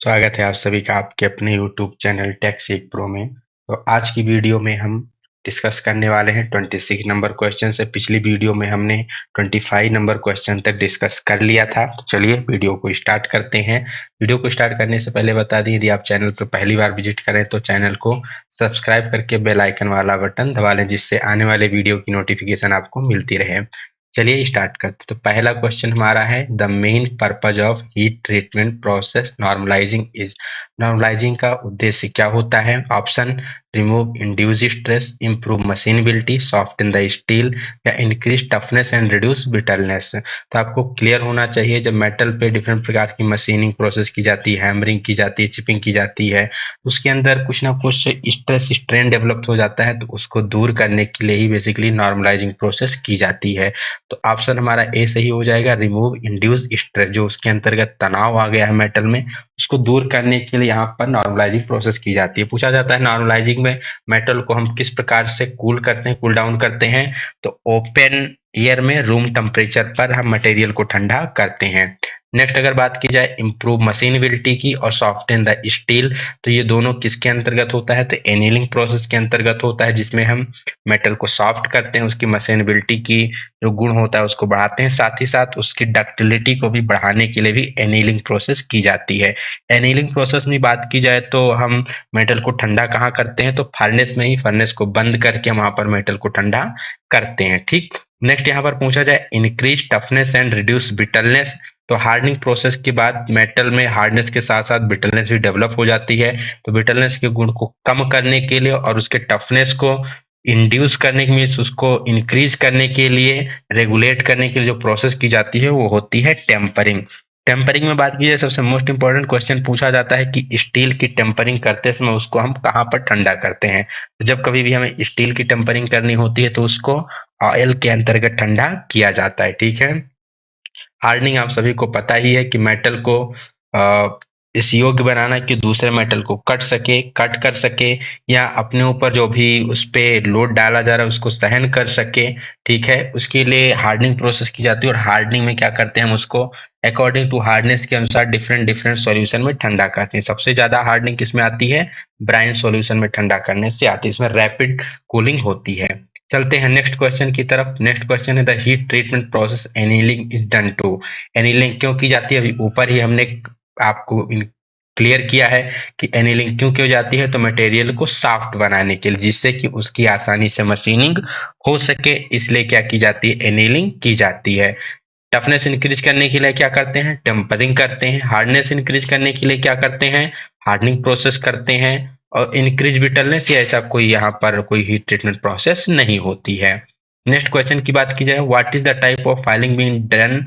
स्वागत है आप सभी का आपके अपने यूट्यूब चैनल टेक प्रो में। तो आज की वीडियो में हम डिस्कस करने वाले हैं 26 नंबर क्वेश्चन से। पिछली वीडियो में हमने 25 नंबर क्वेश्चन तक डिस्कस कर लिया था। तो चलिए वीडियो को स्टार्ट करते हैं। वीडियो को स्टार्ट करने से पहले बता दें, यदि आप चैनल पर पहली बार विजिट करें तो चैनल को सब्सक्राइब करके बेल आइकन वाला बटन दबा लें, जिससे आने वाले वीडियो की नोटिफिकेशन आपको मिलती रहे। चलिए स्टार्ट करते। तो पहला क्वेश्चन हमारा है, the main purpose of heat treatment process normalising is. Normalising का उद्देश्य क्या होता है? Option, remove induce stress, improve machinability, soften the steel, या increase toughness and reduce brittleness. तो आपको क्लियर होना चाहिए, जब मेटल पे डिफरेंट प्रकार की मशीनिंग प्रोसेस की जाती है, हैमरिंग की जाती है, चिपिंग की जाती है, उसके अंदर कुछ ना कुछ स्ट्रेस स्ट्रेन डेवलप हो जाता है, तो उसको दूर करने के लिए ही बेसिकली नॉर्मलाइजिंग प्रोसेस की जाती है। तो ऑप्शन हमारा ए सही हो जाएगा, रिमूव इंड्यूस स्ट्रेस। जो उसके अंतर्गत तनाव आ गया है मेटल में, उसको दूर करने के लिए यहाँ पर नॉर्मलाइजिंग प्रोसेस की जाती है। पूछा जाता है नॉर्मलाइजिंग में मेटल को हम किस प्रकार से कूल करते हैं, कूल डाउन करते हैं? तो ओपन एयर में रूम टेम्परेचर पर हम मटेरियल को ठंडा करते हैं। नेक्स्ट अगर बात की जाए इम्प्रूव मशीनेबिलिटी की और सॉफ्टन द स्टील, तो ये दोनों किसके अंतर्गत होता है? तो एनीलिंग प्रोसेस के अंतर्गत होता है, जिसमें हम मेटल को सॉफ्ट करते हैं, उसकी मशीनेबिलिटी की जो गुण होता है उसको बढ़ाते हैं, साथ ही साथ उसकी डक्टिलिटी को भी बढ़ाने के लिए भी एनीलिंग प्रोसेस की जाती है। एनीलिंग प्रोसेस में बात की जाए तो हम मेटल को ठंडा कहाँ करते हैं? तो फर्नेस में ही, फर्नेस को बंद करके हम वहां पर मेटल को ठंडा करते हैं। ठीक। नेक्स्ट यहाँ पर पूछा जाए increase toughness and reduce brittleness. तो हार्डनिंग प्रोसेस के बाद मेटल में हार्डनेस के साथ साथ ब्रिटलनेस भी डेवलप हो जाती है। तो ब्रिटलनेस के गुण को कम करने के लिए और उसके टफनेस को इंड्यूस करने के मीन्स उसको इंक्रीज करने के लिए, रेगुलेट करने के लिए जो प्रोसेस की जाती है वो होती है टेम्परिंग। टेम्परिंग में बात की जाए, सबसे मोस्ट इंपॉर्टेंट क्वेश्चन पूछा जाता है कि स्टील की टेम्परिंग करते समय उसको हम कहाँ पर ठंडा करते हैं? तो जब कभी भी हमें स्टील की टेम्परिंग करनी होती है तो उसको ऑयल के अंतर्गत ठंडा किया जाता है। ठीक है। हार्डनिंग आप सभी को पता ही है कि मेटल को इस योग्य बनाना कि दूसरे मेटल को कट कर सके, या अपने ऊपर जो भी उस पे लोड डाला जा रहा है उसको सहन कर सके। ठीक है। उसके लिए हार्डनिंग प्रोसेस की जाती है, और हार्डनिंग में क्या करते हैं, हम उसको अकॉर्डिंग टू हार्डनेस के अनुसार डिफरेंट डिफरेंट सॉल्यूशन में ठंडा करते हैं। सबसे ज्यादा हार्डनिंग किसमें आती है? ब्राइन सॉल्यूशन में ठंडा करने से आती है। इसमें रैपिड कूलिंग होती है। चलते हैं नेक्स्ट क्वेश्चन की तरफ। नेक्स्ट क्वेश्चन है, the heat treatment process annealing is done to. Annealing क्यों की जाती है? अभी ऊपर ही हमने आपको क्लियर किया है कि एनीलिंग क्यों की जाती है। तो मटेरियल को सॉफ्ट बनाने के लिए, जिससे कि उसकी आसानी से मशीनिंग हो सके, इसलिए क्या की जाती है? एनीलिंग की जाती है। टफनेस इंक्रीज करने के लिए क्या करते हैं? टेम्परिंग करते हैं। हार्डनेस इंक्रीज करने के लिए क्या करते हैं? हार्डनिंग प्रोसेस करते हैं। और इंक्रीज ब्रिटलनेस या ऐसा कोई यहाँ पर कोई हीट ट्रीटमेंट प्रोसेस नहीं होती है। नेक्स्ट क्वेश्चन की बात की जाए, what is the type of filing being done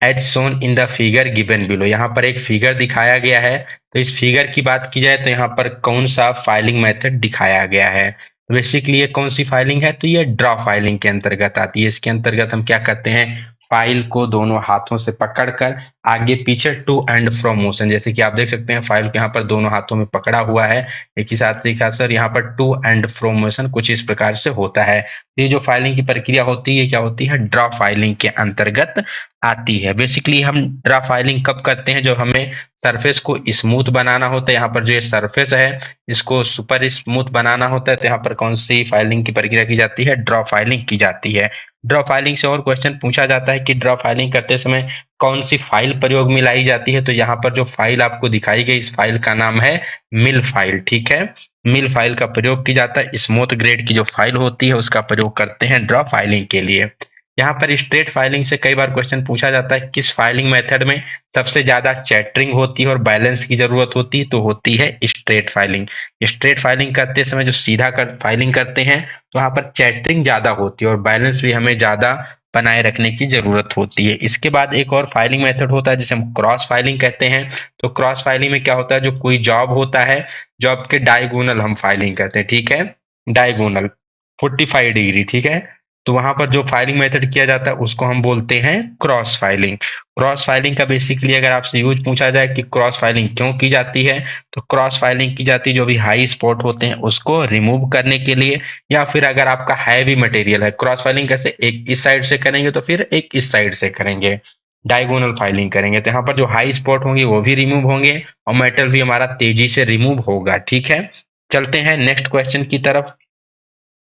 as shown in the figure given below. यहाँ पर एक फिगर दिखाया गया है, तो इस फिगर की बात की जाए तो यहाँ पर कौन सा फाइलिंग मेथड दिखाया गया है? बेसिकली ये कौन सी फाइलिंग है? तो ये ड्रॉ फाइलिंग के अंतर्गत आती है। इसके अंतर्गत हम क्या करते हैं? फाइल को दोनों हाथों से पकड़कर आगे पीछे टू एंड फ्रो मोशन, जैसे कि आप देख सकते हैं फाइल को यहाँ पर दोनों हाथों में पकड़ा हुआ है, एक ही साथ देखा सर, यहाँ पर टू एंड फ्रो मोशन कुछ इस प्रकार से होता है। ये जो फाइलिंग की प्रक्रिया होती है क्या होती है? ड्रॉ फाइलिंग के अंतर्गत आती है। बेसिकली हम ड्रा फाइलिंग कब करते हैं? जब हमें सरफेस को स्मूथ बनाना होता है। यहाँ पर जो ये सरफेस है इसको सुपर स्मूथ बनाना होता है, तो यहाँ पर कौन सी फाइलिंग की प्रक्रिया की जाती है? ड्रॉ फाइलिंग की जाती है। ड्रॉ फाइलिंग से और क्वेश्चन पूछा जाता है कि ड्रॉ फाइलिंग करते समय कौन सी फाइल प्रयोग में लाई जाती है? तो यहाँ पर जो फाइल आपको दिखाई गई, इस फाइल का नाम है मिल फाइल। ठीक है। मिल फाइल का प्रयोग किया जाता है। स्मूथ ग्रेड की जो फाइल होती है उसका प्रयोग करते हैं ड्रॉ फाइलिंग के लिए। यहाँ पर स्ट्रेट फाइलिंग से कई बार क्वेश्चन पूछा जाता है, किस फाइलिंग मेथड में सबसे ज्यादा चैटरिंग होती है और बैलेंस की जरूरत होती है? तो होती है स्ट्रेट फाइलिंग। स्ट्रेट फाइलिंग करते समय जो सीधा कर फाइलिंग करते हैं तो वहां पर चैटरिंग ज्यादा होती है और बैलेंस भी हमें ज्यादा बनाए रखने की जरूरत होती है। इसके बाद एक और फाइलिंग मेथड होता है जिसे हम क्रॉस फाइलिंग कहते हैं। तो क्रॉस फाइलिंग में क्या होता है? जो कोई जॉब होता है, जॉब के डायगोनल हम फाइलिंग करते हैं। ठीक है। Diagonal 45 degree. ठीक है। तो वहां पर जो फाइलिंग मेथड किया जाता है उसको हम बोलते हैं क्रॉस फाइलिंग। क्रॉस फाइलिंग का बेसिकली अगर आपसे यूज पूछा जाए कि क्रॉस फाइलिंग क्यों की जाती है, तो क्रॉस फाइलिंग की जाती है जो भी हाई स्पॉट होते हैं उसको रिमूव करने के लिए, या फिर अगर आपका हैवी मटेरियल है। क्रॉस फाइलिंग कैसे? एक इस साइड से करेंगे तो फिर एक इस साइड से करेंगे। डायगोनल फाइलिंग करेंगे तो यहाँ पर जो हाई स्पॉट होंगे वो भी रिमूव होंगे और मेटल भी हमारा तेजी से रिमूव होगा। ठीक है, चलते हैं नेक्स्ट क्वेश्चन की तरफ।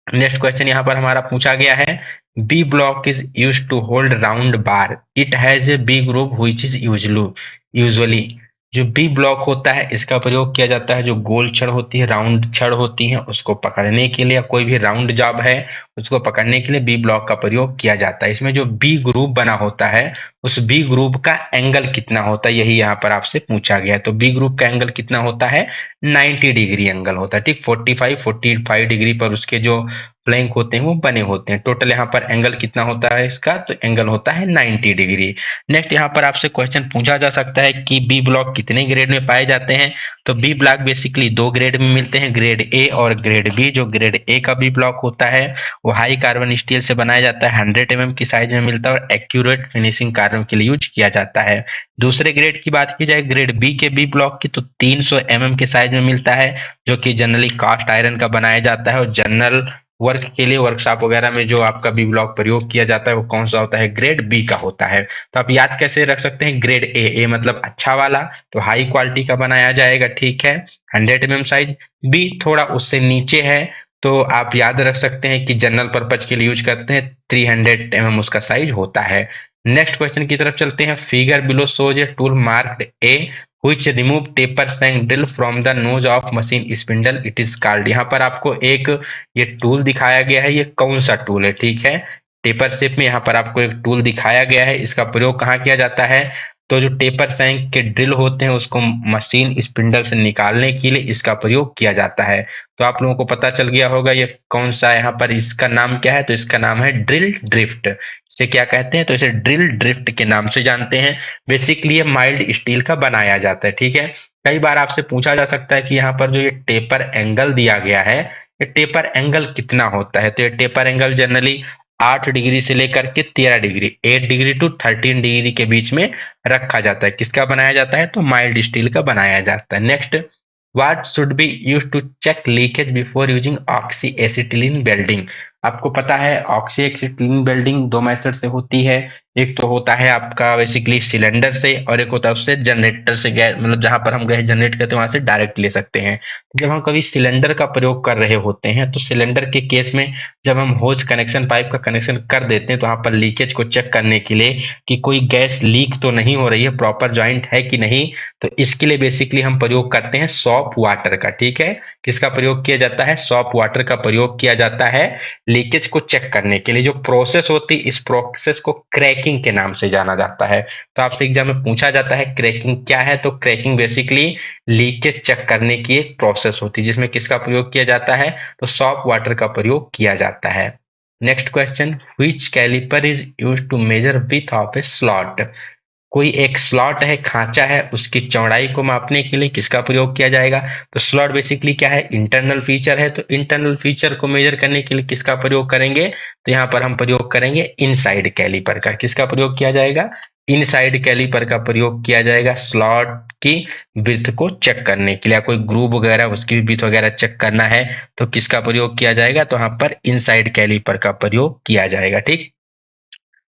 नेक्स्ट क्वेश्चन यहाँ पर हमारा पूछा गया है, B block is use to hold round bar, it has a B group which is usually. जो बी ब्लॉक होता है इसका प्रयोग किया जाता है जो गोल छड़ होती है, राउंड छड़ होती है, उसको पकड़ने के लिए, कोई भी राउंड जॉब है उसको पकड़ने के लिए बी ब्लॉक का प्रयोग किया जाता है। इसमें जो बी ग्रुप बना होता है उस बी ग्रुप का एंगल कितना होता है, यही यहाँ पर आपसे पूछा गया है। तो बी ग्रुप का एंगल कितना होता है, 90 डिग्री एंगल होता है। ठीक, 45 डिग्री पर उसके जो फ्लैंक होते हैं वो बने होते हैं। टोटल यहाँ पर एंगल कितना होता है इसका, तो एंगल होता है 90 डिग्री। नेक्स्ट यहाँ पर आपसे क्वेश्चन पूछा जा सकता है कि बी ब्लॉक कितने ग्रेड में पाए जाते हैं। तो बी ब्लॉक बेसिकली दो ग्रेड में मिलते हैं, ग्रेड ए और ग्रेड बी। जो ग्रेड ए का बी ब्लॉक होता है वो हाई कार्बन स्टील से बनाया जाता है, 100 mm की साइज में मिलता है और एक्यूरेट फिनिशिंग कार्यों के लिए यूज किया जाता है। दूसरे ग्रेड की बात की जाए ग्रेड बी के बी ब्लॉक की, तो 300 mm के साइज में मिलता है, जो कि जनरली कास्ट आयरन का बनाया जाता है और जनरल वर्क के लिए वर्कशॉप वगैरह में जो आपका बी ब्लॉक प्रयोग किया जाता है वो कौन सा होता है, ग्रेड बी का होता है। तो आप याद कैसे रख सकते हैं, ग्रेड ए, ए मतलब अच्छा वाला, तो हाई क्वालिटी का बनाया जाएगा। ठीक है, 100 mm साइज। बी थोड़ा उससे नीचे है तो आप याद रख सकते हैं कि जनरल पर्पज के लिए यूज करते हैं, 300 mm उसका साइज होता है। नेक्स्ट क्वेश्चन की तरफ चलते हैं। Figure below shows a tool marked A which remove taper shank drill from the nose of machine spindle, it is called। यहाँ पर आपको एक ये टूल दिखाया गया है, ये कौन सा टूल है। ठीक है, टेपर शेप में यहाँ पर आपको एक टूल दिखाया गया है, इसका प्रयोग कहाँ किया जाता है, तो जो टेपर सैंक के ड्रिल होते हैं उसको मशीन स्पिंडल से निकालने के लिए इसका प्रयोग किया जाता है। तो आप लोगों को पता चल गया होगा ये कौन सा, यहाँ पर इसका नाम क्या है, तो इसका नाम है ड्रिल ड्रिफ्ट। इसे क्या कहते हैं, तो इसे ड्रिल ड्रिफ्ट के नाम से जानते हैं। बेसिकली ये माइल्ड स्टील का बनाया जाता है। ठीक है, कई बार आपसे पूछा जा सकता है कि यहाँ पर जो ये टेपर एंगल दिया गया है ये टेपर एंगल कितना होता है। तो ये टेपर एंगल जनरली 8 डिग्री से लेकर के 13 डिग्री, 8 डिग्री टू 13 डिग्री के बीच में रखा जाता है। किसका बनाया जाता है, तो माइल्ड स्टील का बनाया जाता है। Next, what should be use to check leakage before using oxy acetylene welding. आपको पता है ऑक्सी एसिटिलीन वेल्डिंग दो मेथड से होती है, एक तो होता है आपका बेसिकली सिलेंडर से और एक होता है उससे जनरेटर से, गैस मतलब जहां पर हम गैस जनरेट करते हैं वहां से डायरेक्ट ले सकते हैं। जब हम कभी सिलेंडर का प्रयोग कर रहे होते हैं तो सिलेंडर के केस में जब हम होज कनेक्शन पाइप का कनेक्शन कर देते हैं तो वहां पर लीकेज को चेक करने के लिए कि कोई गैस लीक तो नहीं हो रही है, प्रॉपर जॉइंट है कि नहीं, तो इसके लिए बेसिकली हम प्रयोग करते हैं सॉप वाटर का। ठीक है, किसका प्रयोग किया जाता है, सॉप वाटर का प्रयोग किया जाता है लीकेज को चेक करने के लिए। जो प्रोसेस होती है इस प्रोसेस को क्रैकिंग के नाम से जाना जाता है। तो आपसे एग्जाम में पूछा जाता है क्रैकिंग क्या है, तो क्रैकिंग बेसिकली लीकेज चेक करने की एक प्रोसेस होती है जिसमें किसका प्रयोग किया जाता है, तो सॉप वाटर का प्रयोग किया जाता है। Next question, which caliper is used to measure width of a slot. कोई एक स्लॉट है, खांचा है, उसकी चौड़ाई को मापने के लिए किसका प्रयोग किया जाएगा, तो स्लॉट बेसिकली क्या है, इंटरनल फीचर है, तो इंटरनल फीचर को मेजर करने के लिए किसका प्रयोग करेंगे, तो यहाँ पर हम प्रयोग करेंगे इनसाइड कैलिपर का। किसका प्रयोग किया जाएगा, इनसाइड कैलिपर का प्रयोग किया जाएगा स्लॉट की विड्थ को चेक करने के लिए। कोई ग्रूव वगैरह उसकी विड्थ वगैरह चेक करना है तो किसका प्रयोग किया जाएगा, तो यहाँ पर इनसाइड कैलिपर का प्रयोग किया जाएगा। ठीक,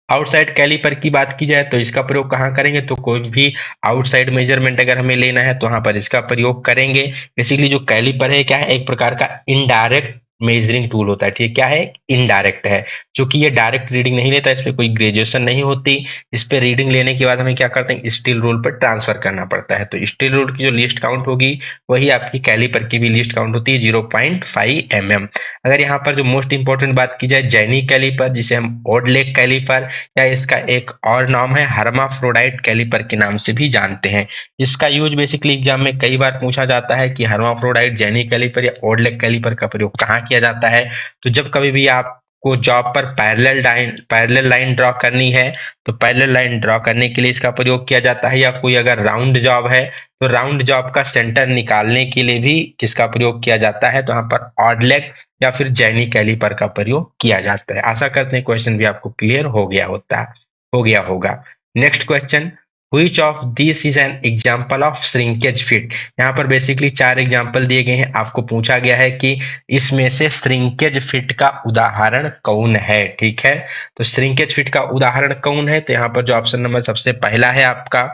आउटसाइड कैलिपर की बात की जाए तो इसका प्रयोग कहाँ करेंगे, तो कोई भी आउटसाइड मेजरमेंट अगर हमें लेना है तो वहां पर इसका प्रयोग करेंगे। बेसिकली जो कैलिपर है क्या है, एक प्रकार का इनडायरेक्ट मेजरिंग टूल होता है। ठीक, क्या है, इनडायरेक्ट है, क्योंकि ये डायरेक्ट रीडिंग नहीं लेता, इस पे कोई ग्रेजुएशन नहीं होती। इस पे रीडिंग लेने के बाद हमें क्या करते हैं, स्टील रूल पर ट्रांसफर करना पड़ता है। तो स्टील रूल की जो लिस्ट काउंट होगी वही आपकी कैलिपर की भी लिस्ट काउंट होती है, 0.5 mm। अगर यहाँ पर जो मोस्ट इंपॉर्टेंट बात की जाए जैनी कैलिपर, जिसे हम ओड लेग कैलिपर या इसका एक और नाम है हर्माफ्रोडाइट कैलिपर के नाम से भी जानते हैं। इसका यूज बेसिकली एग्जाम में कई बार पूछा जाता है कि हर्माफ्रोडाइट, जैनी कैलिपर या ओड लेग कैलिपर का प्रयोग कहाँ किया जाता है। तो जब कभी भी आपको जॉब पर पैरेलल लाइन ड्रॉ करनी है तो पैरेलल लाइन ड्रॉ करने के लिए इसका प्रयोग किया जाता है, या कोई अगर राउंड जॉब है तो राउंड जॉब का सेंटर निकालने के लिए भी किसका प्रयोग किया जाता है, तो यहाँ पर ऑड लेग या फिर जैनी कैलिपर का प्रयोग किया जाता है। आशा करते हैं क्वेश्चन भी आपको क्लियर हो गया होगा। Next question, Which of these is an example of shrinkage fit. यहाँ पर बेसिकली 4 एग्जाम्पल दिए गए हैं, आपको पूछा गया है कि इसमें से श्रिंकेज फिट का उदाहरण कौन है। ठीक है, तो श्रिंकेज फिट का उदाहरण कौन है, तो यहाँ पर जो ऑप्शन नंबर सबसे पहला है आपका,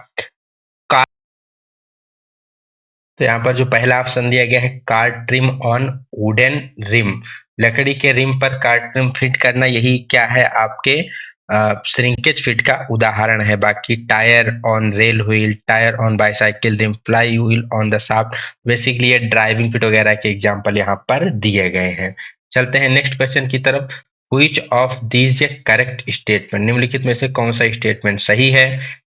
तो यहाँ पर जो पहला ऑप्शन दिया गया है car trim on wooden rim, लकड़ी के रिम पर कार ट्रिम फिट करना, यही क्या है आपके श्रिंकेज फिट का उदाहरण है। बाकी tyre on rail wheel, tyre on bicycle rim, flywheel on the shaft, basically ये ड्राइविंग फिट वगैरह के एग्जाम्पल यहाँ पर दिए गए हैं। चलते हैं नेक्स्ट क्वेश्चन की तरफ। Which of these a correct statement, निम्नलिखित में से कौन सा स्टेटमेंट सही है।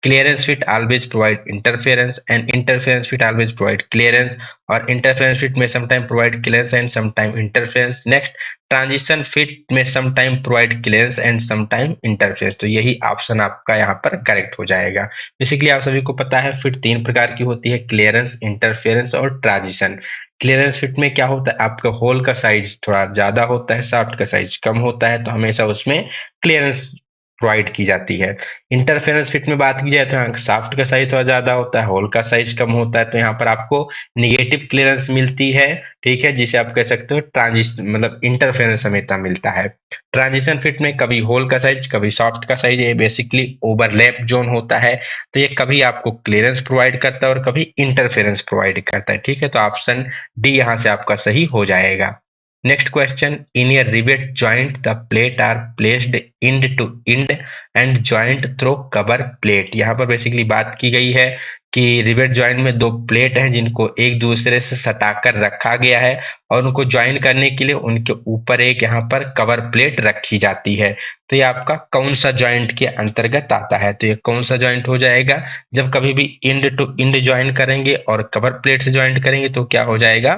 Clearance fit always provide interference and interference fit always provide clearance, और इंटरफेरेंस फिट में sometime provide clearance and sometime interference. Next, transition fit में sometime provide clearance and sometime interference, तो यही ऑप्शन आपका यहाँ पर करेक्ट हो जाएगा। बेसिकली आप सभी को पता है फिट 3 प्रकार की होती है, क्लियरेंस, इंटरफेरेंस और ट्रांजिशन। क्लियरेंस फिट में क्या होता है, आपका होल का साइज थोड़ा ज्यादा होता है, शाफ्ट का साइज कम होता है, तो हमेशा उसमें क्लियरेंस प्रोवाइड की जाती है। इंटरफेरेंस फिट में बात की जाए तो यहाँ शाफ्ट का साइज थोड़ा ज्यादा होता है, होल का साइज कम होता है, तो यहाँ पर आपको निगेटिव क्लियरेंस मिलती है। ठीक है, जिसे आप कह सकते हो ट्रांजिशन, मतलब इंटरफेरेंस हमेशा मिलता है। ट्रांजिशन फिट में कभी होल का साइज कभी सॉफ्ट का साइज, ये बेसिकली ओवरलैप जोन होता है, तो ये कभी आपको क्लियरेंस प्रोवाइड करता है और कभी इंटरफेरेंस प्रोवाइड करता है। ठीक है, तो ऑप्शन डी यहाँ से आपका सही हो जाएगा। Next question, in a rivet joint the plate are placed end to end and joint through cover plate. यहाँ पर बेसिकली बात की गई है कि रिवेट जॉइंट में 2 प्लेट हैं जिनको एक दूसरे से सटाकर रखा गया है, और उनको ज्वाइन करने के लिए उनके ऊपर एक यहाँ पर कवर प्लेट रखी जाती है। तो ये आपका कौन सा जॉइंट के अंतर्गत आता है, तो ये कौन सा जॉइंट हो जाएगा, जब कभी भी इंड टू इंड ज्वाइन करेंगे और कवर प्लेट से ज्वाइन करेंगे तो क्या हो जाएगा,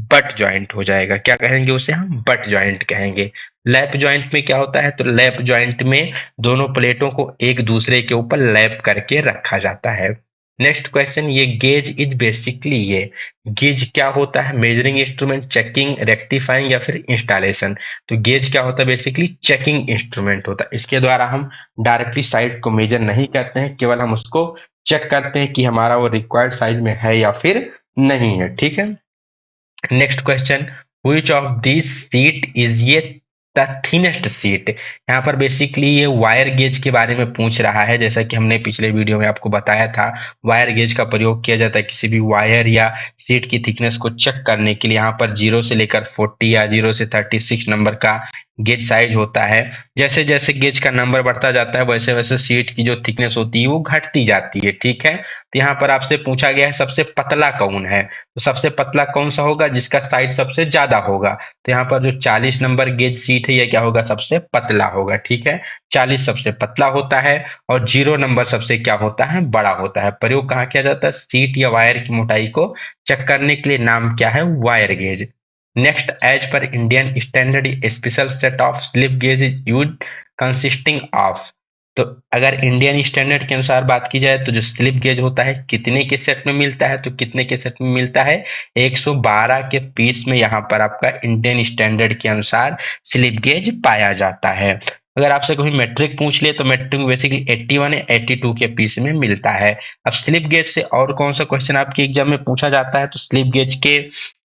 बट ज्वाइंट हो जाएगा। क्या कहेंगे उसे हम, बट ज्वाइंट कहेंगे। लैप ज्वाइंट में क्या होता है, तो लैप ज्वाइंट में दोनों प्लेटों को एक दूसरे के ऊपर लैप करके रखा जाता है। नेक्स्ट क्वेश्चन, ये गेज इज बेसिकली, ये गेज क्या होता है, मेजरिंग इंस्ट्रूमेंट, चेकिंग, रेक्टिफाइंग या फिर इंस्टॉलेशन। तो गेज क्या होता है, बेसिकली चेकिंग इंस्ट्रूमेंट होता है। इसके द्वारा हम डायरेक्टली साइज को मेजर नहीं करते हैं, केवल हम उसको चेक करते हैं कि हमारा वो रिक्वायर्ड साइज में है या फिर नहीं है। ठीक है, next question, which of these sheet is ये द थिनेस्ट सीट। यहाँ पर बेसिकली ये वायर गेज के बारे में पूछ रहा है, जैसा कि हमने पिछले वीडियो में आपको बताया था। वायर गेज का प्रयोग किया जाता है किसी भी वायर या सीट की थिकनेस को चेक करने के लिए। यहाँ पर 0 से लेकर 40 या 0 से 36 नंबर का गेज साइज होता है। जैसे जैसे गेज का नंबर बढ़ता जाता है वैसे वैसे सीट की जो थिकनेस होती है वो घटती जाती है। ठीक है, तो यहाँ पर आपसे पूछा गया है सबसे पतला कौन है, तो सबसे पतला कौन सा होगा, जिसका साइज सबसे ज्यादा होगा। तो यहाँ पर जो 40 नंबर गेज सीट है ये क्या होगा, सबसे पतला होगा। ठीक है, 40 सबसे पतला होता है और 0 नंबर सबसे क्या होता है, बड़ा होता है। प्रयोग कहाँ किया जाता है, सीट या वायर की मोटाई को चेक करने के लिए, नाम क्या है, wire gauge. Next, as per Indian standard special set of slip gauge is use consisting of. तो अगर इंडियन स्टैंडर्ड के अनुसार बात की जाए तो जो स्लिप गेज होता है कितने के सेट में मिलता है, तो कितने के सेट में मिलता है, 112 के पीस में यहाँ पर आपका इंडियन स्टैंडर्ड के अनुसार स्लिप गेज पाया जाता है। अगर आपसे कोई मेट्रिक पूछ ले तो मेट्रिक में बेसिकली 81 या 82 के पीस में मिलता है। अब स्लिप गेज से और कौन सा क्वेश्चन आपके एग्जाम में पूछा जाता है, तो स्लिप गेज के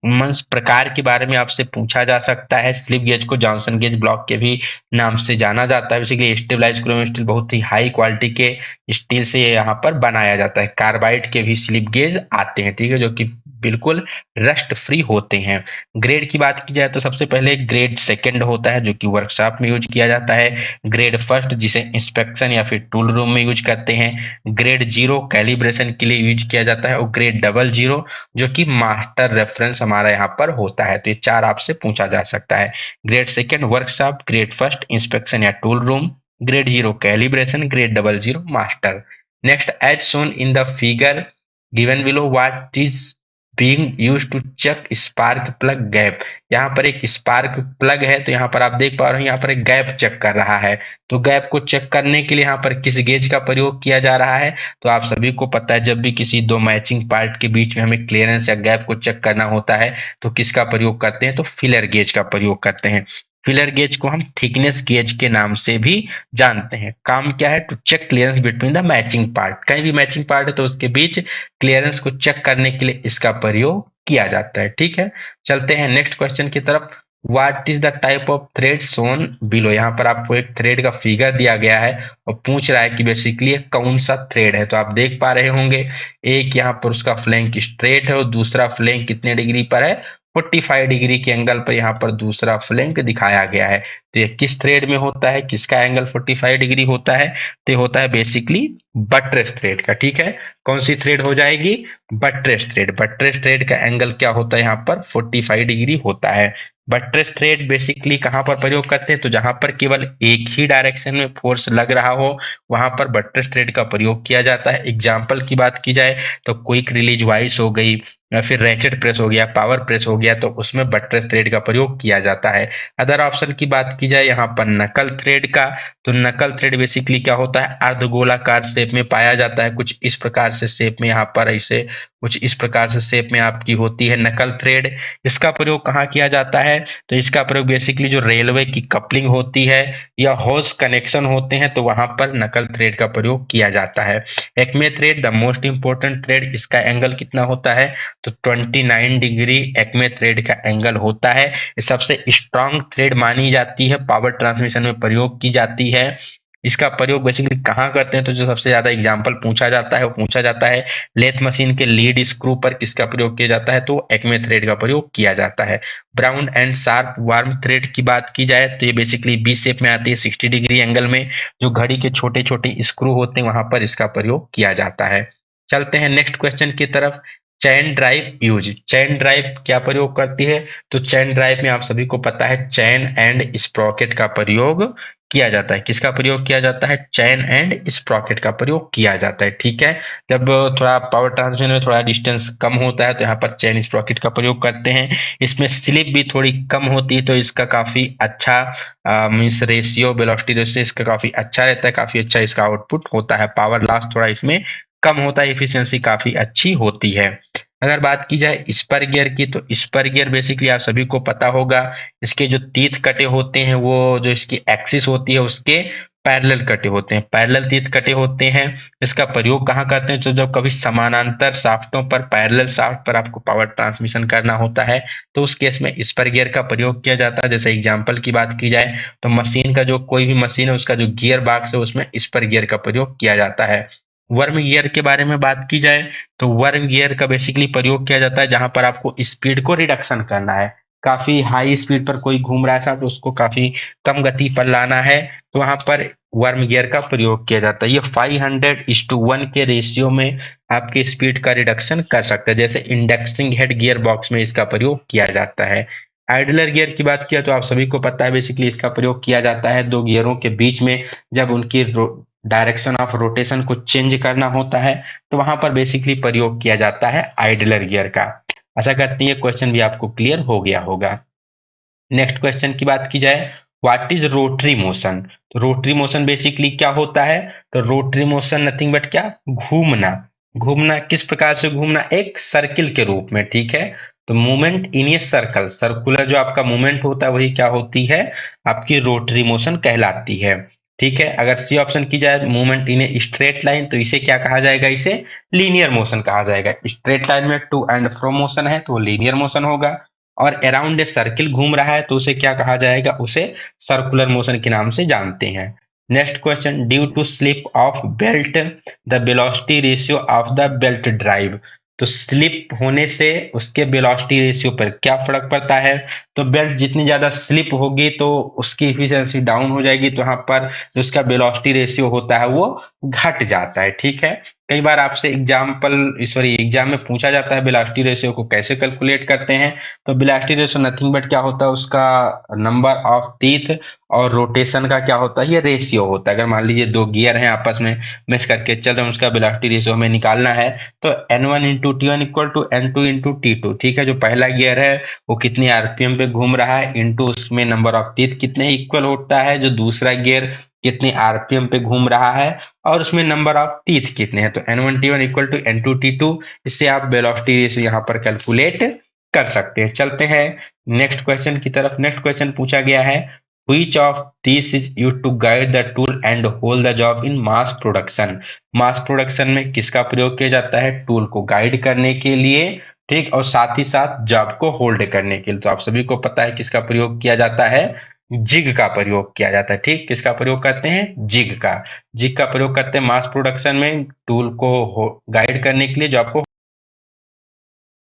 मंस प्रकार के बारे में आपसे पूछा जा सकता है। स्लिप गेज को जॉनसन गेज ब्लॉक के भी नाम से जाना जाता है। बेसिकली स्टेबलाइज क्रोम स्टील बहुत ही हाई क्वालिटी के स्टील से यहाँ पर बनाया जाता है। कार्बाइड के भी स्लिप गेज आते हैं, ठीक है, जो कि बिल्कुल रस्ट फ्री होते हैं। ग्रेड की बात की जाए तो सबसे पहले ग्रेड सेकंड होता है जो कि वर्कशॉप में यूज किया जाता है। ग्रेड फर्स्ट जिसे इंस्पेक्शन या फिर टूल रूम में यूज करते हैं। ग्रेड 0 कैलिब्रेशन के लिए यूज किया जाता है, और ग्रेड 00 जो कि मास्टर रेफरेंस हमारा यहाँ पर होता है। तो ये 4 आपसे पूछा जा सकता है। Grade second workshop, grade first inspection या tool room, grade 0 calibration, grade 00 master. Next, as shown in the figure given below what is being used to check spark plug gap. यहाँ पर एक स्पार्क प्लग है, तो यहाँ पर आप देख पा रहे हो यहाँ पर एक गैप चेक कर रहा है। तो गैप को चेक करने के लिए यहाँ पर किस गेज का प्रयोग किया जा रहा है, तो आप सभी को पता है जब भी किसी 2 मैचिंग पार्ट के बीच में हमें क्लियरेंस या गैप को चेक करना होता है तो किसका प्रयोग करते हैं, तो फिलर गेज का प्रयोग करते हैं। फिलर गेज को हम थिकनेस गेज के नाम से भी जानते हैं। काम क्या है? To check clearance between the matching part. कहीं भी मैचिंग पार्ट है तो उसके बीच क्लियरेंस को चेक करने के लिए इसका प्रयोग किया जाता है। ठीक है, चलते हैं नेक्स्ट क्वेश्चन की तरफ। What is the type of thread shown below. यहाँ पर आपको एक थ्रेड का फिगर दिया गया है और पूछ रहा है कि बेसिकली कौन सा थ्रेड है। तो आप देख पा रहे होंगे एक यहाँ पर उसका फ्लैंक स्ट्रेट है और दूसरा फ्लैंक कितने डिग्री पर है? 45 डिग्री के एंगल पर यहाँ पर दूसरा फ्लैंक दिखाया गया है। तो ये किस थ्रेड में होता है? किसका एंगल 45 डिग्री होता है? तो होता है बेसिकली बट्रेस थ्रेड का। ठीक है, कौन सी थ्रेड हो जाएगी? Buttress thread. बट्रेस थ्रेड का एंगल क्या होता है? यहाँ पर 45 डिग्री होता है। बट्रेस थ्रेड बेसिकली कहाँ पर प्रयोग करते हैं? तो जहां पर केवल एक ही डायरेक्शन में फोर्स लग रहा हो वहां पर बट्रेस थ्रेड का प्रयोग किया जाता है। एग्जाम्पल की बात की जाए तो क्विक रिलीज वाइस हो गई या फिर रैचेट प्रेस हो गया, पावर प्रेस हो गया, तो उसमें बट्रेस थ्रेड का प्रयोग किया जाता है। अदर ऑप्शन की बात की जाए यहाँ पर नकल थ्रेड का, तो नकल थ्रेड बेसिकली क्या होता है? अर्धगोलाकार शेप में पाया जाता है। कुछ इस प्रकार से शेप में यहाँ पर ऐसे कुछ इस प्रकार से शेप में आपकी होती है नकल थ्रेड। इसका प्रयोग कहाँ किया जाता है? तो इसका प्रयोग बेसिकली जो रेलवे की कपलिंग होती है या हॉर्स कनेक्शन होते हैं तो वहां पर नकल थ्रेड का प्रयोग किया जाता है। Acme thread the most important thread, इसका एंगल कितना होता है? तो 29 डिग्री एक्मे थ्रेड का एंगल होता है। ये सबसे स्ट्रांग थ्रेड मानी जाती है, पावर ट्रांसमिशन में प्रयोग की जाती है। इसका प्रयोग बेसिकली कहाँ करते हैं? तो जो सबसे ज्यादा एग्जाम्पल पूछा जाता है वो पूछा जाता है लेथ मशीन के लीड स्क्रू पर किसका प्रयोग किया जाता है? तो एक्मे थ्रेड का प्रयोग किया जाता है। Brown and sharp warm thread की बात की जाए तो ये बेसिकली बी शेप में आती है 60 डिग्री एंगल में। जो घड़ी के छोटे छोटे स्क्रू होते हैं वहां पर इसका प्रयोग किया जाता है। चलते हैं नेक्स्ट क्वेश्चन की तरफ। चैन ड्राइव यूज। चैन ड्राइव क्या प्रयोग करती है? तो चैन ड्राइव में आप सभी को पता है चैन एंड स्प्रॉकेट का प्रयोग किया जाता है। किसका प्रयोग किया जाता है? चैन एंड स्प्रॉकेट का प्रयोग किया जाता है। ठीक है, जब थोड़ा पावर ट्रांसमिशन में थोड़ा डिस्टेंस कम होता है तो यहाँ पर चैन स्प्रॉकेट का प्रयोग करते हैं। इसमें स्लिप भी थोड़ी कम होती है तो इसका काफी अच्छा मीन्स रेशियो, वेलोसिटी रेशियो इसका काफी अच्छा रहता है, काफी अच्छा इसका आउटपुट होता है। पावर लॉस थोड़ा इसमें कम होता है, एफिशिएंसी काफी अच्छी होती है। अगर बात की जाए स्पर गियर की, तो स्पर गियर बेसिकली आप सभी को पता होगा इसके जो तीत कटे होते हैं वो जो इसकी एक्सिस होती है उसके पैरेलल कटे होते हैं, पैरेलल तीत कटे होते हैं। इसका प्रयोग कहाँ करते हैं? तो जब कभी समानांतर शाफ्टों पर, पैरेलल शाफ्ट पर आपको पावर ट्रांसमिशन करना होता है तो उस केस में स्पर गियर का प्रयोग किया जाता है। जैसे एग्जांपल की बात की जाए तो मशीन का जो कोई भी मशीन है उसका जो गियर बॉक्स है उसमें स्पर गियर का प्रयोग किया जाता है। वर्म गियर के बारे में बात की जाए तो वर्म गियर का बेसिकली प्रयोग किया जाता है जहां पर आपको स्पीड को रिडक्शन करना है। काफी हाई स्पीड पर कोई घूम रहा था तो उसको काफी कम गति पर लाना है तो वहां पर वर्म गियर का प्रयोग किया जाता है। ये 500:1 के रेशियो में आपकी स्पीड का रिडक्शन कर सकता है। जैसे इंडेक्सिंग हेड गियर बॉक्स में इसका प्रयोग किया जाता है। आइडलर गियर की बात किया तो आप सभी को पता है बेसिकली इसका प्रयोग किया जाता है दो गियरों के बीच में जब उनकी डायरेक्शन ऑफ रोटेशन को चेंज करना होता है तो वहां पर बेसिकली प्रयोग किया जाता है आइडलर गियर का। आशा करते हैं ये क्वेश्चन भी आपको क्लियर हो गया होगा। नेक्स्ट क्वेश्चन की बात की जाए, व्हाट इज रोटरी मोशन। तो रोटरी मोशन बेसिकली क्या होता है? तो रोटरी मोशन नथिंग बट क्या? घूमना। घूमना किस प्रकार से घूमना? एक सर्किल के रूप में। ठीक है, तो movement in a circle, circular जो आपका मूवमेंट होता है वही क्या होती है? आपकी रोटरी मोशन कहलाती है। ठीक है, अगर सी ऑप्शन की जाए movement in a straight line तो इसे क्या कहा जाएगा? इसे लीनियर मोशन कहा जाएगा। स्ट्रेट लाइन में टू एंड फ्रो मोशन है तो वो लीनियर मोशन होगा और अराउंड ए सर्किल घूम रहा है तो उसे क्या कहा जाएगा? उसे सर्कुलर मोशन के नाम से जानते हैं। Next question, due to slip of belt the velocity ratio of the belt drive. तो स्लिप होने से उसके वेलोसिटी रेशियो पर क्या फर्क पड़ता है? तो बेल्ट जितनी ज्यादा स्लिप होगी तो उसकी एफिशिएंसी डाउन हो जाएगी तो यहाँ पर जो उसका वेलोसिटी रेशियो होता है वो घट जाता है। ठीक है, कई बार आपसे एग्जाम में पूछा जाता है वेलोसिटी रेशियो को कैसे कैलकुलेट करते हैं। तो वेलोसिटी रेशियो नथिंग बट क्या होता है? उसका नंबर ऑफ टीथ और रोटेशन का क्या होता है? ये रेशियो होता है। अगर मान लीजिए दो गियर हैं आपस में मिस करके चल रहे हैं उसका वेलोसिटी रेशियो हमें निकालना है तो N1 into T1 equal to N2 into T2। ठीक है, जो पहला गियर है वो कितनी आरपीएम पे घूम रहा है इंटू उसमें नंबर ऑफ टीथ कितने इक्वल होता है, जो दूसरा गियर कितनी आरपीएम पे घूम रहा है और उसमें नंबर ऑफ टीथ कितने हैं। तो N1 T1 equal to N2 T2। इससे आप वेलोसिटी रेशियो यहाँ पर कैलकुलेट कर सकते हैं। चलते हैं नेक्स्ट क्वेश्चन की तरफ। नेक्स्ट क्वेश्चन पूछा गया है, which of these is used to guide the tool and hold the job in mass production। Mass production में किसका प्रयोग किया जाता है? टूल को गाइड करने के लिए, ठीक, और साथ ही साथ जॉब को होल्ड करने के लिए। तो आप सभी को पता है किसका प्रयोग किया जाता है? जिग का प्रयोग किया जाता है। ठीक, किसका प्रयोग करते हैं? जिग का। जिग का प्रयोग करते हैं मास प्रोडक्शन में टूल को गाइड करने के लिए, जॉब को।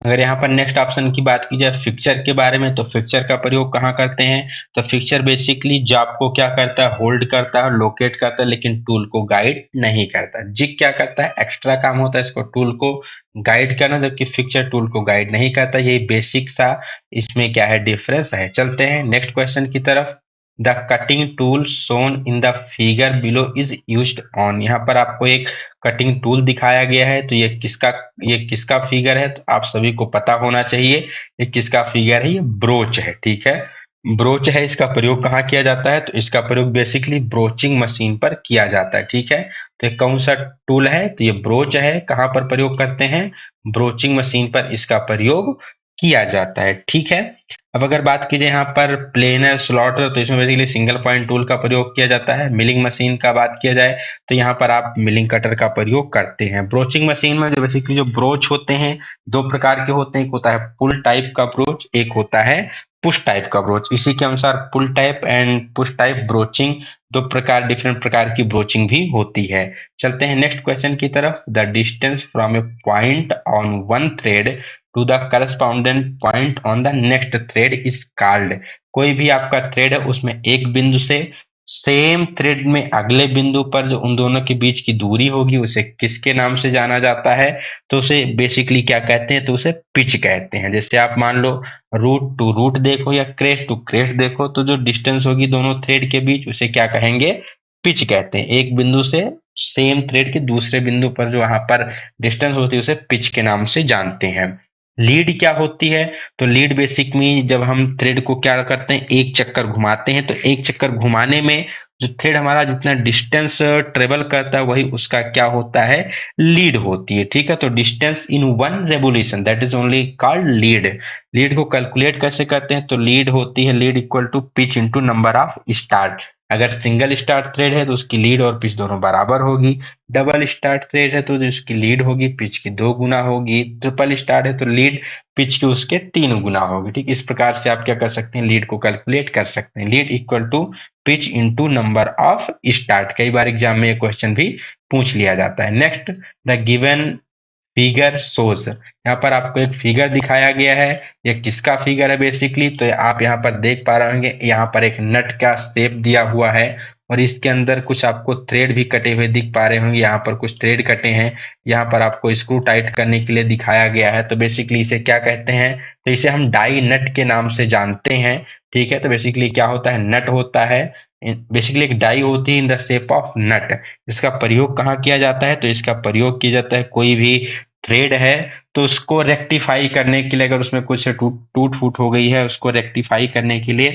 अगर यहाँ पर नेक्स्ट ऑप्शन की बात की जाए फिक्चर के बारे में, तो फिक्चर का प्रयोग कहाँ करते हैं? तो फिक्चर बेसिकली जॉब को क्या करता है? होल्ड करता है, लोकेट करता है, लेकिन टूल को गाइड नहीं करता। जिग क्या करता है? एक्स्ट्रा काम होता है इसको टूल को गाइड करना, जबकि फिक्चर टूल को गाइड नहीं करता। ये बेसिक सा इसमें क्या है? डिफरेंस है। चलते हैं नेक्स्ट क्वेश्चन की तरफ। The cutting tool shown in the figure below is used on. यहाँ पर आपको एक कटिंग टूल दिखाया गया है, तो ये किसका फिगर है? तो आप सभी को पता होना चाहिए ये किसका फिगर है। ये ब्रोच है, ठीक है, ब्रोच है। इसका प्रयोग कहाँ किया जाता है? तो इसका प्रयोग बेसिकली ब्रोचिंग मशीन पर किया जाता है, ठीक है। तो ये कौन सा टूल है? तो ये ब्रोच है। कहाँ पर प्रयोग करते हैं? ब्रोचिंग मशीन पर इसका प्रयोग किया जाता है, ठीक है। अब अगर बात की जाए यहाँ पर प्लेनर स्लॉटर, तो इसमें बेसिकली सिंगल पॉइंट टूल का प्रयोग किया जाता है। मिलिंग मशीन का बात किया जाए तो यहाँ पर आप मिलिंग कटर का प्रयोग करते हैं। ब्रोचिंग मशीन में जो बेसिकली जो ब्रोच होते हैं दो प्रकार के होते हैं, एक होता है पुल टाइप का ब्रोच, एक होता है पुश टाइप का ब्रोच। इसी के अनुसार pull type and push type broaching दो प्रकार, डिफरेंट प्रकार की ब्रोचिंग भी होती है। चलते हैं नेक्स्ट क्वेश्चन की तरफ। The distance from a point on one thread to the correspondent point on the next thread is called. कोई भी आपका थ्रेड है उसमें एक बिंदु से सेम थ्रेड में अगले बिंदु पर जो उन दोनों के बीच की दूरी होगी उसे किसके नाम से जाना जाता है? तो उसे बेसिकली क्या कहते हैं? तो उसे पिच कहते हैं। जैसे आप मान लो रूट टू रूट देखो या क्रेस्ट टू क्रेस्ट देखो, तो जो डिस्टेंस होगी दोनों थ्रेड के बीच उसे क्या कहेंगे? पिच कहते हैं। एक बिंदु से सेम थ्रेड के दूसरे बिंदु पर जो वहां पर डिस्टेंस होती है उसे पिच के नाम से जानते हैं। लीड क्या होती है? तो लीड बेसिक में जब हम थ्रेड को क्या करते हैं? एक चक्कर घुमाते हैं, तो एक चक्कर घुमाने में जो थ्रेड हमारा जितना डिस्टेंस ट्रेवल करता है वही उसका क्या होता है? लीड होती है, ठीक है। तो distance in one revolution that is only called lead. Lead को कैलकुलेट कैसे करते हैं? तो लीड होती है lead equal to pitch into number of start. अगर सिंगल स्टार्ट थ्रेड है तो उसकी लीड और पिच दोनों बराबर होगी। डबल स्टार्ट थ्रेड है तो जो उसकी लीड होगी पिच की 2 गुना होगी। ट्रिपल स्टार्ट है तो लीड पिच की उसके 3 गुना होगी, ठीक। इस प्रकार से आप क्या कर सकते हैं? लीड को कैलकुलेट कर सकते हैं। Lead equal to pitch into number of start. कई बार एग्जाम में ये क्वेश्चन भी पूछ लिया जाता है। Next, the given figure shows. यहाँ पर आपको एक फिगर दिखाया गया है। ये किसका फिगर है बेसिकली? तो आप यहाँ पर देख पा रहे होंगे, यहाँ पर एक नट का शेप दिया हुआ है और इसके अंदर कुछ आपको थ्रेड भी कटे हुए दिख पा रहे होंगे। यहाँ पर कुछ थ्रेड कटे हैं, यहाँ पर आपको स्क्रू टाइट करने के लिए दिखाया गया है। तो बेसिकली इसे क्या कहते हैं? तो इसे हम डाई नट के नाम से जानते हैं, ठीक है। तो बेसिकली क्या होता है? नट होता है। बेसिकली एक डाई होती है इन द शेप ऑफ नट। इसका प्रयोग कहाँ किया जाता है? तो इसका प्रयोग किया जाता है कोई भी थ्रेड है तो उसको रेक्टिफाई करने के लिए, अगर उसमें कुछ टूट फूट हो गई है उसको रेक्टिफाई करने के लिए,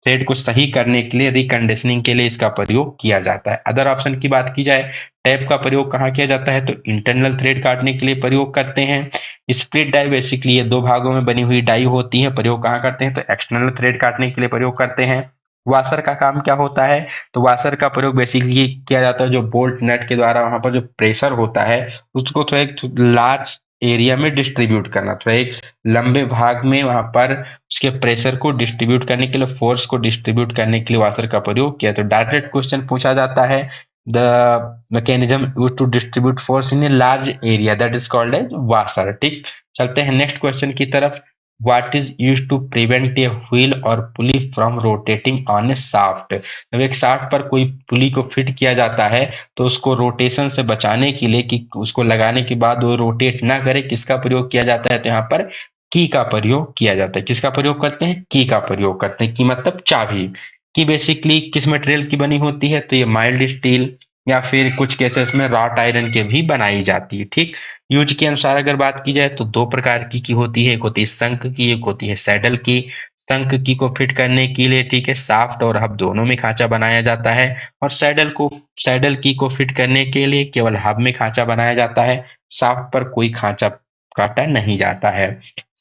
थ्रेड को सही करने के लिए, रिकंडीशनिंग के लिए इसका प्रयोग किया जाता है। अदर ऑप्शन की बात की जाए, टैप का प्रयोग कहाँ किया जाता है? तो इंटरनल थ्रेड काटने के लिए प्रयोग करते हैं। स्प्लिट डाई बेसिकली ये दो भागों में बनी हुई डाई होती है, प्रयोग कहाँ करते हैं? तो एक्सटर्नल थ्रेड काटने के लिए प्रयोग करते हैं। वाशर का काम क्या होता है? तो वाशर का प्रयोग बेसिकली किया जाता है जो बोल्ट नट के द्वारा वहां पर जो प्रेशर होता है उसको थोड़ा एक लार्ज एरिया में डिस्ट्रीब्यूट करना, थोड़ा एक लंबे भाग में वहां पर उसके प्रेशर को डिस्ट्रीब्यूट करने के लिए, फोर्स को डिस्ट्रीब्यूट करने के लिए वाशर का प्रयोग किया। तो डायरेक्ट क्वेश्चन पूछा जाता है, the mechanism use to distribute force in a large area that is called as washer, ठीक। चलते हैं नेक्स्ट क्वेश्चन की तरफ। What is used to prevent a wheel or pulley from rotating on a shaft? जब एक shaft पर कोई पुली को फिट किया जाता है तो उसको रोटेशन से बचाने के लिए कि उसको लगाने के बाद वो रोटेट ना करे, किसका प्रयोग किया जाता है? तो यहाँ पर की का प्रयोग किया जाता है। किसका प्रयोग करते हैं? की का प्रयोग करते हैं। की मतलब चाबी। की बेसिकली किस मटेरियल की बनी होती है? तो ये माइल्ड स्टील या फिर कुछ केसेस में रॉट आयरन के भी बनाई जाती है, ठीक। यूज के अनुसार अगर बात की जाए तो दो प्रकार की होती है, एक होती है शंख की, एक होती है सैडल की। शंख की को फिट करने के लिए, ठीक है, शाफ्ट और हब दोनों में खांचा बनाया जाता है, और सैडल की को फिट करने के लिए केवल हब में खांचा बनाया जाता है, शाफ्ट पर कोई खांचा काटा नहीं जाता है।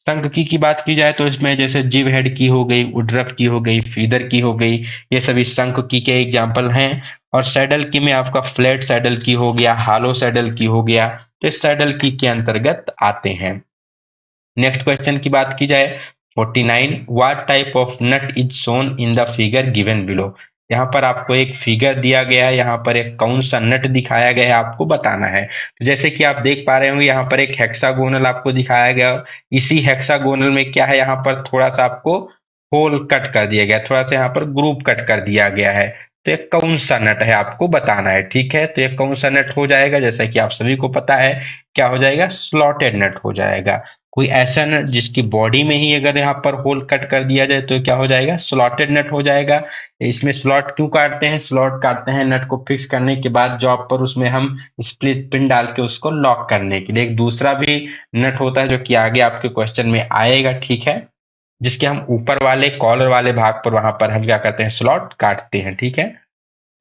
सांख्यिकी की बात की जाए तो इसमें जैसे जिव हेड की हो गई, उड्रफ की हो गई, फीदर की हो गई, ये सभी सांख्यिकी के एग्जाम्पल हैं। और सैडल की में आपका फ्लैट सैडल की हो गया, हालो सैडल की हो गया, तो इस सैडल की के अंतर्गत आते हैं। नेक्स्ट क्वेश्चन की बात की जाए 49, what type of nut is shown in the figure given below. यहाँ पर आपको एक फिगर दिया गया है, यहाँ पर एक कौन सा नट दिखाया गया है आपको बताना है। तो जैसे कि आप देख पा रहे होंगे यहाँ पर एक हेक्सागोनल आपको दिखाया गया। इसी हेक्सागोनल में क्या है, यहाँ पर थोड़ा सा आपको होल कट कर दिया गया, थोड़ा सा यहाँ पर ग्रुप कट कर दिया गया है। तो ये कौन सा नट है आपको बताना है, ठीक है। तो ये कौन सा नट हो जाएगा, जैसा कि आप सभी को पता है क्या हो जाएगा, स्लॉटेड नट हो जाएगा। कोई ऐसा नट जिसकी बॉडी में ही अगर यहाँ पर होल कट कर दिया जाए तो क्या हो जाएगा, स्लॉटेड नट हो जाएगा। इसमें स्लॉट क्यों काटते हैं, स्लॉट काटते हैं नट को फिक्स करने के बाद जॉब पर उसमें हम स्प्लिट पिन डाल के उसको लॉक करने के लिए। एक दूसरा भी नट होता है जो कि आगे आपके क्वेश्चन में आएगा, ठीक है, जिसके हम ऊपर वाले कॉलर वाले भाग पर वहां पर हम क्या करते हैं, स्लॉट काटते हैं, ठीक है।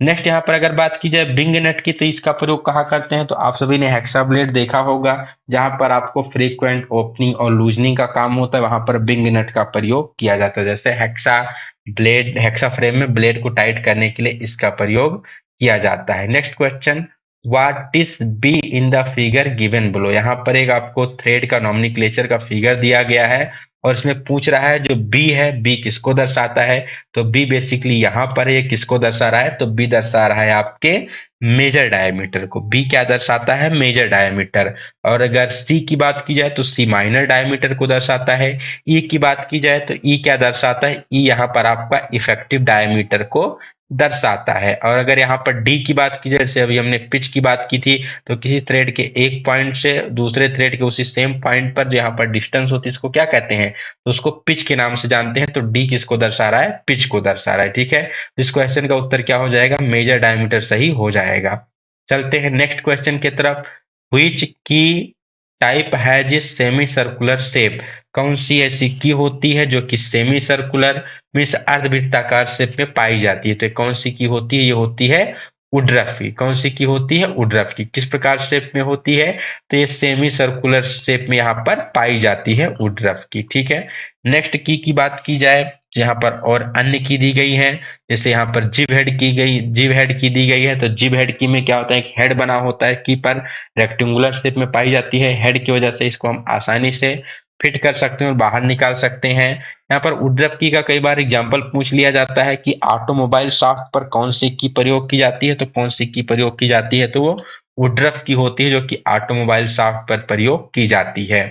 नेक्स्ट यहाँ पर अगर बात की जाए बिंग नट की, तो इसका प्रयोग कहाँ करते हैं, तो आप सभी ने हेक्सा ब्लेड देखा होगा, जहां पर आपको फ्रीक्वेंट ओपनिंग और लूजनिंग का काम होता है, वहां पर बिंग नट का प्रयोग किया जाता है। जैसे हेक्सा फ्रेम में ब्लेड को टाइट करने के लिए इसका प्रयोग किया जाता है। Next question, what is be in the figure given below. यहाँ पर एक आपको थ्रेड का नॉमेनक्लेचर का फिगर दिया गया है और इसमें पूछ रहा है जो बी है, बी किसको दर्शाता है। तो बी बेसिकली यहाँ पर ये किसको दर्शा रहा है, तो बी दर्शा रहा है आपके मेजर डायमीटर को। बी क्या दर्शाता है, मेजर डायमीटर। और अगर सी की बात की जाए तो सी माइनर डायमीटर को दर्शाता है। ई की बात की जाए तो ई क्या दर्शाता है, ई यहाँ पर आपका इफेक्टिव डायमीटर को दर्शाता है। और अगर यहाँ पर डी की बात की जाए, जैसे अभी हमने पिच की बात की थी, तो किसी थ्रेड के एक पॉइंट से दूसरे थ्रेड के उसी सेम पॉइंट पर जो यहाँ पर डिस्टेंस होती है इसको क्या कहते हैं, तो उसको पिच के नाम से जानते हैं। तो डी किसको दर्शा रहा है, पिच को दर्शा रहा है, ठीक है। तो इस क्वेश्चन का उत्तर क्या हो जाएगा, मेजर डायमीटर सही हो जाएगा। चलते हैं नेक्स्ट क्वेश्चन की तरफ। व्हिच की type has a semi circular shape. कौन सी ऐसी की होती है जो कि सेमी सर्कुलर मीन्स अर्धवृत्ताकार शेप में पाई जाती है। तो कौन सी की होती है, ये होती है वुडरफ की। कौन सी की होती है, वुडरफ की। किस प्रकार शेप में होती है, तो ये सेमी सर्कुलर शेप में यहाँ पर पाई जाती है वुडरफ की, ठीक है। नेक्स्ट की बात की जाए, यहाँ पर और अन्य की दी गई है। जैसे यहाँ पर जिव हेड की दी गई है। तो जिव हेड की में क्या होता है, एक हेड बना होता है की पर, रेक्टेंगुलर शेप में पाई जाती है। हेड की वजह से इसको हम आसानी से फिट कर सकते हैं और बाहर निकाल सकते हैं। यहाँ पर वुडरफ की का कई बार एग्जाम्पल पूछ लिया जाता है कि ऑटोमोबाइल शाफ्ट पर कौन सी की प्रयोग की जाती है, तो कौन सी की प्रयोग की जाती है, तो वो वुडरफ की होती है जो कि ऑटोमोबाइल शाफ्ट पर प्रयोग की जाती है।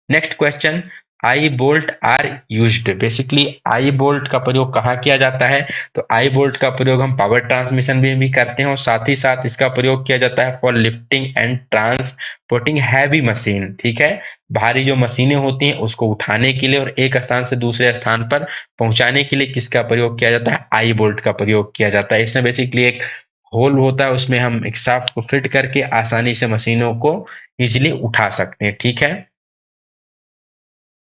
Next question, eye bolt are used. Basically eye bolt का प्रयोग कहाँ किया जाता है, तो आई बोल्ट का प्रयोग हम पावर ट्रांसमिशन में भी करते हैं और साथ ही साथ इसका प्रयोग किया जाता है for lifting and transporting heavy machine, ठीक है। भारी जो मशीनें होती हैं उसको उठाने के लिए और एक स्थान से दूसरे स्थान पर पहुंचाने के लिए किसका प्रयोग किया जाता है, आई बोल्ट का प्रयोग किया जाता है। इसमें बेसिकली एक होल होता है, उसमें हम एक शाफ्ट को फिट करके आसानी से मशीनों को इजिली उठा सकते हैं, ठीक है।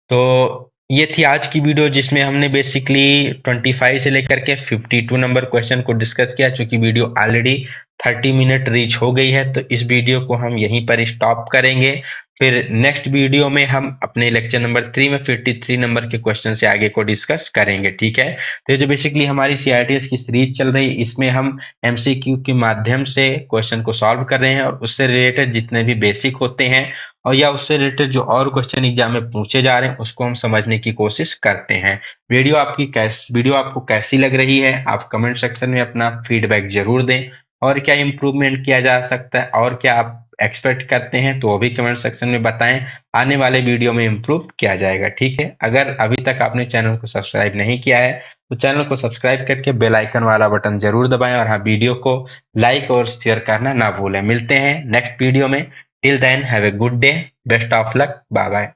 तो ये थी आज की वीडियो जिसमें हमने बेसिकली 25 से लेकर के 52 नंबर क्वेश्चन को डिस्कस किया। चूंकि वीडियो ऑलरेडी 30 मिनट रीच हो गई है तो इस वीडियो को हम यहीं पर स्टॉप करेंगे। फिर नेक्स्ट वीडियो में हम अपने लेक्चर नंबर 3 में 53 नंबर के क्वेश्चन से आगे को डिस्कस करेंगे, ठीक है। तो ये जो बेसिकली हमारी सीआईटीएस की सीरीज चल रही है इसमें हम एमसीक्यू के माध्यम से क्वेश्चन को सॉल्व कर रहे हैं और उससे रिलेटेड जितने भी बेसिक होते हैं और या उससे रिलेटेड जो और क्वेश्चन एग्जाम में पूछे जा रहे हैं उसको हम समझने की कोशिश करते हैं। वीडियो आपको कैसी लग रही है, आप कमेंट सेक्शन में अपना फीडबैक जरूर दें। और क्या इम्प्रूवमेंट किया जा सकता है और क्या आप एक्सपेक्ट करते हैं तो वो भी कमेंट सेक्शन में बताएं। आने वाले वीडियो में इम्प्रूव किया जाएगा, ठीक है। अगर अभी तक आपने चैनल को सब्सक्राइब नहीं किया है तो चैनल को सब्सक्राइब करके बेल आइकन वाला बटन जरूर दबाएं और हाँ, वीडियो को लाइक और शेयर करना ना भूलें। मिलते हैं नेक्स्ट वीडियो में। Till then, have a good day. Best of luck. Bye bye.